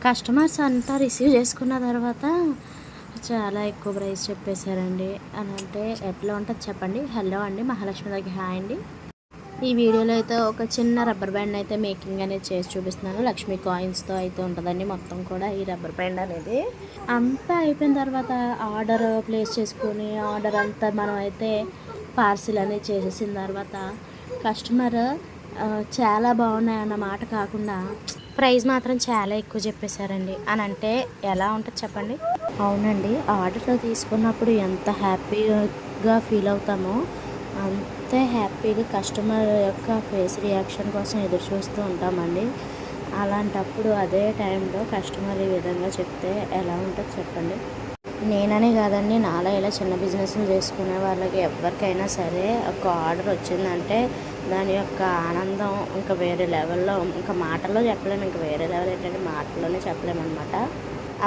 Customers అంతా receive చేసుకున్న తర్వాత చాలా ఎక్కువ ప్రైస్ చెప్పేశారండి. అని అంటే ఎట్లా ఉంటుంది చెప్పండి. హలో అండి, మహాలక్ష్మి దగ్గర హాయ్ అండి. ఈ వీడియోలో అయితే ఒక చిన్న రబ్బర్ బ్యాండ్ అయితే మేకింగ్ అనేది చేసి చూపిస్తున్నాను. లక్ష్మీ కాయిన్స్తో అయితే ఉంటుందండి మొత్తం కూడా ఈ రబ్బర్ బ్యాండ్ అనేది. అంతా అయిపోయిన తర్వాత ఆర్డర్ ప్లేస్ చేసుకొని ఆర్డర్ అంతా మనం అయితే పార్సిల్ అనేది చేసేసిన తర్వాత కస్టమర్ చాలా బాగున్నాయి అన్న మాట కాకుండా ప్రైస్ మాత్రం చాలా ఎక్కువ చెప్పేశారండి. అని అంటే ఎలా ఉంటుంది చెప్పండి. అవునండి, ఆర్డర్లో తీసుకున్నప్పుడు ఎంత హ్యాపీగా ఫీల్ అవుతామో అంతే హ్యాపీగా కస్టమర్ యొక్క ఫేస్ రియాక్షన్ కోసం ఎదురు చూస్తూ ఉంటామండి. అలాంటప్పుడు అదే టైంలో కస్టమర్ ఈ విధంగా చెప్తే ఎలా ఉంటుంది చెప్పండి. నేననే కాదండి, నాలో ఇలా చిన్న బిజినెస్లు చేసుకునే వాళ్ళకి ఎవరికైనా సరే ఒక ఆర్డర్ వచ్చిందంటే దాని యొక్క ఆనందం ఇంకా వేరే లెవెల్లో, ఇంకా మాటల్లో చెప్పలేము. ఇంకా వేరే లెవెల్ ఏంటంటే మాటల్లోనే చెప్పలేమన్నమాట.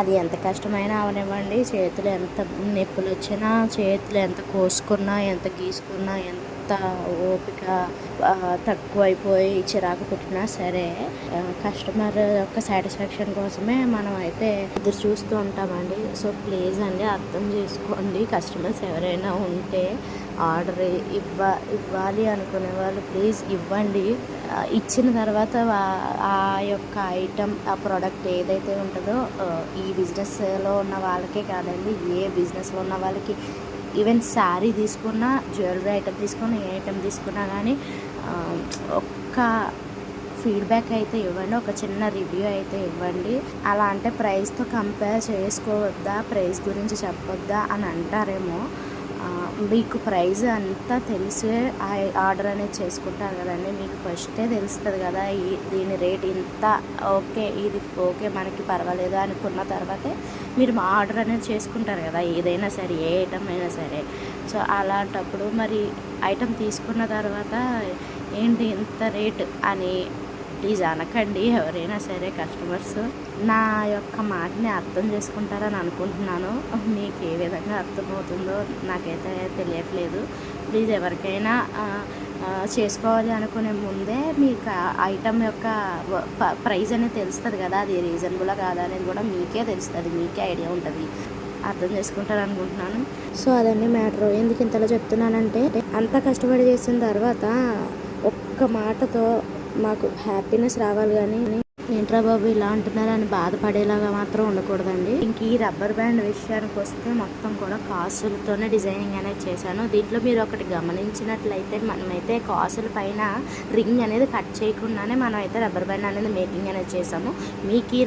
అది ఎంత కష్టమైనా అవనివ్వండి, చేతులు ఎంత నొప్పులు వచ్చినా, చేతులు ఎంత కోసుకున్నా, ఎంత గీసుకున్నా, ఎంత ఓపిక తక్కువైపోయి చిరాకు పుట్టినా సరే కస్టమర్ యొక్క సాటిస్ఫాక్షన్ కోసమే మనం అయితే ఎదురు చూస్తూ ఉంటామండి. సో ప్లీజ్ అండి, అర్థం చేసుకోండి. కస్టమర్స్ ఎవరైనా ఉంటే ఆర్డర్ ఇవ్వాలి అనుకునే వాళ్ళు ప్లీజ్ ఇవ్వండి. ఇచ్చిన తర్వాత ఆ యొక్క ఐటమ్, ఆ ప్రోడక్ట్ ఏదైతే ఉంటుందో ఈ బిజినెస్లో ఉన్న వాళ్ళకే కాదండి, ఏ బిజినెస్లో ఉన్న వాళ్ళకి, ఈవెన్ శారీ తీసుకున్నా, జ్యువెలరీ ఐటమ్ తీసుకున్నా, ఏ ఐటమ్ తీసుకున్నా కానీ ఒక్క ఫీడ్బ్యాక్ అయితే ఇవ్వండి, ఒక చిన్న రివ్యూ అయితే ఇవ్వండి. అలా అంటే ప్రైస్తో కంపేర్ చేసుకోవద్దా, ప్రైస్ గురించి చెప్పొద్దా అని అంటారేమో. మీకు ప్రైస్ అంతా తెలిసే ఆర్డర్ అనేది చేసుకుంటారు కదండి. మీకు ఫస్టే తెలుస్తుంది కదా దీని రేట్ ఇంత, ఓకే ఇది ఓకే మనకి పర్వాలేదు అనుకున్న తర్వాతే మీరు ఆర్డర్ అనేది చేసుకుంటారు కదా, ఏదైనా సరే, ఏ ఐటమ్ అయినా సరే. సో అలాంటప్పుడు మరి ఐటమ్ తీసుకున్న తర్వాత ఏంటి ఇంత రేట్ అని ప్లీజ్ అనకండి. ఎవరైనా సరే కస్టమర్స్ నా యొక్క మాటని అర్థం చేసుకుంటారని అనుకుంటున్నాను. మీకు ఏ విధంగా అర్థమవుతుందో నాకైతే తెలియట్లేదు. ప్లీజ్ ఎవరికైనా చేసుకోవాలి అనుకునే ముందే మీకు ఐటమ్ యొక్క ప్రైస్ అనేది తెలుస్తుంది కదా, అది రీజనబుల్గా కాదా అనేది కూడా మీకే తెలుస్తుంది, మీకే ఐడియా ఉంటుంది. అర్థం చేసుకుంటారు అనుకుంటున్నాను. సో అదండి మ్యాటర్. ఎందుకు ఇంతలో చెప్తున్నానంటే అంత కష్టపడి చేసిన తర్వాత ఒక్క మాటతో మాకు హ్యాపీనెస్ రావాలి, కానీ ఏంట్రా బాబు ఇలా అంటున్నారని బాధపడేలాగా మాత్రం ఉండకూడదండి. ఇంక ఈ రబ్బర్ బ్యాండ్ విషయానికి వస్తే మొత్తం కూడా కాసులతోనే డిజైనింగ్ అనేది చేశాను. దీంట్లో మీరు ఒకటి గమనించినట్లయితే మనమైతే కాసుల పైన రింగ్ అనేది కట్ చేయకుండానే మనం అయితే రబ్బర్ బ్యాండ్ అనేది మేకింగ్ అనేది చేసాము. మీకు ఈ